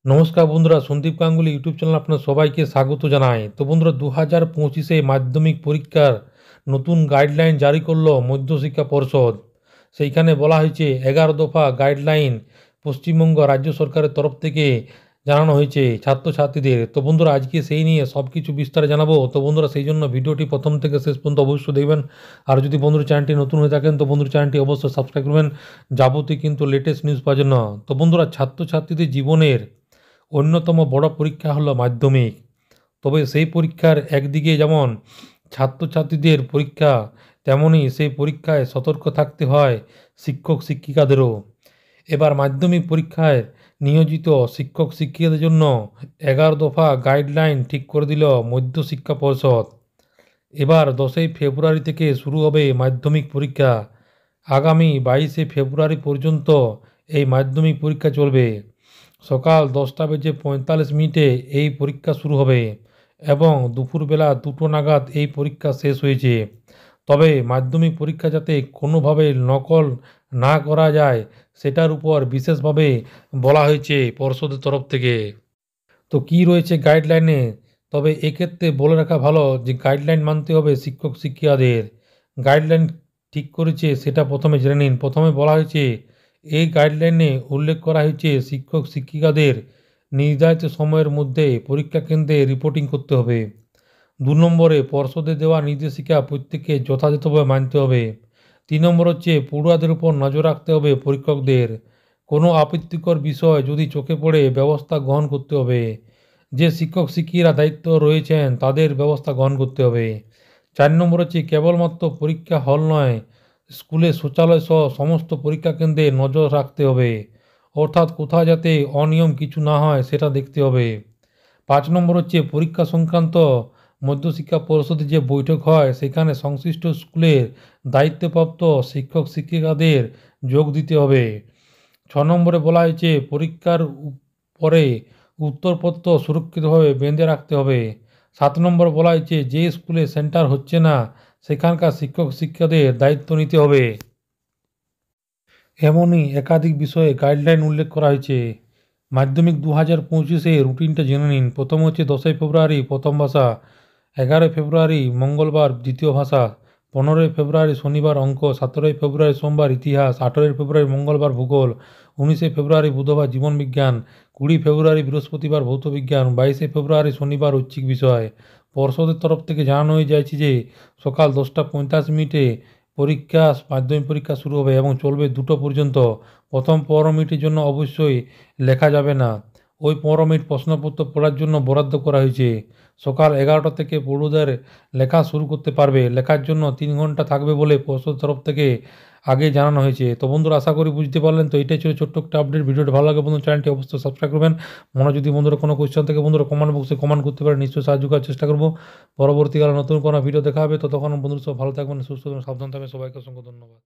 নমস্কার বন্ধুরা, Sandeep Ganguly YouTube channel আপনার সবাইকে স্বাগত জানাই। তো বন্ধুরা, 2025 মাধ্যমিক পরীক্ষার নতুন গাইডলাইন জারি করলো মধ্যশিক্ষা পর্ষদ। সেইখানে বলা হয়েছে 11 দফা গাইডলাইন পশ্চিমবঙ্গ রাজ্য সরকারের তরফ থেকে জানানো হয়েছে ছাত্রছাত্রীদের। তো বন্ধুরা, আজকে সেই নিয়ে সব কিছু বিস্তারে জানাবো। তো বন্ধুরা, সেই জন্য ভিডিওটি প্রথম থেকে শেষ পর্যন্ত অবশ্যই দেখবেন। আর যদি বন্ধুর চ্যানেলটি নতুন হয়ে থাকেন তো বন্ধুর চ্যানেলটি অবশ্যই সাবস্ক্রাইব করবেন যাবতীয় কিন্তু লেটেস্ট নিউজ পাওয়ার জন্য। তো বন্ধুরা, ছাত্রছাত্রীদের জীবনের অন্যতম বড় পরীক্ষা হলো মাধ্যমিক। তবে সেই পরীক্ষার একদিকে যেমন ছাত্রছাত্রীদের পরীক্ষা, তেমনই সেই পরীক্ষায় সতর্ক থাকতে হয় শিক্ষক শিক্ষিকাদেরও। এবার মাধ্যমিক পরীক্ষায় নিয়োজিত শিক্ষক শিক্ষিকাদের জন্য 11 দফা গাইডলাইন ঠিক করে দিল মধ্যশিক্ষা পর্ষদ। এবার 10ই ফেব্রুয়ারি থেকে শুরু হবে মাধ্যমিক পরীক্ষা। আগামী 22শে ফেব্রুয়ারি পর্যন্ত এই মাধ্যমিক পরীক্ষা চলবে। সকাল 10:45 এই পরীক্ষা শুরু হবে এবং দুপুরবেলা 2টো নাগাদ এই পরীক্ষা শেষ হয়েছে। তবে মাধ্যমিক পরীক্ষা যাতে কোনোভাবে নকল না করা যায় সেটার উপর বিশেষভাবে বলা হয়েছে পর্ষদের তরফ থেকে। তো কি রয়েছে গাইডলাইনে? তবে এক্ষেত্রে বলে রাখা ভালো যে গাইডলাইন মানতে হবে শিক্ষক শিক্ষিকাদের। গাইডলাইন ঠিক করেছে সেটা প্রথমে জেনে নিন। প্রথমে বলা হয়েছে, এই গাইডলাইনে উল্লেখ করা হয়েছে শিক্ষক শিক্ষিকাদের নির্ধারিত সময়ের মধ্যে পরীক্ষা কেন্দ্রে রিপোর্টিং করতে হবে। 2 নম্বরে, পর্ষদের দেওয়া নির্দেশিকা প্রত্যেককে যথাযথভাবে মানতে হবে। 3 নম্বর হচ্ছে, পড়ুয়াদের উপর নজর রাখতে হবে পরীক্ষকদের। কোনো আপত্তিকর বিষয় যদি চোখে পড়ে ব্যবস্থা গ্রহণ করতে হবে। যে শিক্ষক শিক্ষিকারা দায়িত্ব রয়েছেন তাদের ব্যবস্থা গ্রহণ করতে হবে। 4 নম্বর হচ্ছে, কেবলমাত্র পরীক্ষা হল নয়, স্কুলে শৌচালয় সহ সমস্ত পরীক্ষা কেন্দ্রে নজর রাখতে হবে। অর্থাৎ কোথাও যাতে অনিয়ম কিছু না হয় সেটা দেখতে হবে। 5 নম্বর হচ্ছে, পরীক্ষা সংক্রান্ত মধ্যশিক্ষা পর্ষদের যে বৈঠক হয় সেখানে সংশ্লিষ্ট স্কুলের দায়িত্বপ্রাপ্ত শিক্ষক শিক্ষিকাদের যোগ দিতে হবে। 6 নম্বরে বলা হয়েছে, পরীক্ষার পরে উত্তরপত্র সুরক্ষিতভাবে বেঁধে রাখতে হবে। 7 নম্বর বলা হয়েছে, যে স্কুলে সেন্টার হচ্ছে না সেখানকার শিক্ষক শিক্ষিকাদের দায়িত্ব নিতে হবে। এমনই একাধিক বিষয়ে গাইডলাইন উল্লেখ করা হয়েছে। মাধ্যমিক 2025 রুটিনটা জেনে নিন। প্রথম হচ্ছে 10ই ফেব্রুয়ারি প্রথম ভাষা, 11ই ফেব্রুয়ারি মঙ্গলবার দ্বিতীয় ভাষা, 15ই ফেব্রুয়ারি শনিবার অঙ্ক, 17ই ফেব্রুয়ারি সোমবার ইতিহাস, 18ই ফেব্রুয়ারি মঙ্গলবার ভূগোল, 19শে ফেব্রুয়ারি বুধবার জীবনবিজ্ঞান, 20 ফেব্রুয়ারি বৃহস্পতিবার ভৌতবিজ্ঞান, 22শে ফেব্রুয়ারি শনিবার ঐচ্ছিক বিষয়। পর্ষদের তরফ থেকে জানানো হয়ে যাচ্ছে যে সকাল 10:45 পরীক্ষা, মাধ্যমিক পরীক্ষা শুরু হবে এবং চলবে 2টো পর্যন্ত। প্রথম 15 মিনিটের জন্য অবশ্যই লেখা যাবে না। ওই 15 মিনিট প্রশ্নপত্র পড়ার জন্য বরাদ্দ করা হয়েছে। সকাল 11টা থেকে পড়ুয়াদের লেখা শুরু করতে পারবে। লেখার জন্য 3 ঘন্টা থাকবে বলে পর্ষদ তরফ থেকে আগে জানানো হয়েছে। তো বন্ধুরা, আশা করি বুঝতে পারলেন। তো এটাই ছিল ছোট্ট একটা আপডেট। ভিডিওটা ভালো লাগে বন্ধু, চ্যানেলটি অবশ্যই সাবস্ক্রাইব করবেন। মনে যদি বন্ধুরা কোনো কোয়েশ্চেন থেকে বন্ধুরা কমেন্ট বক্সে কমেন্ট করতে পারেন, নিশ্চয়ই সাহায্য করার চেষ্টা করব। পরবর্তীকালে নতুন কোনো ভিডিও দেখা হবে। ততক্ষণ বন্ধুরা সব ভালো থাকবেন, সুস্থ থাকবেন, সাবধান থাকবেন। সবাইকে অসংখ্য ধন্যবাদ।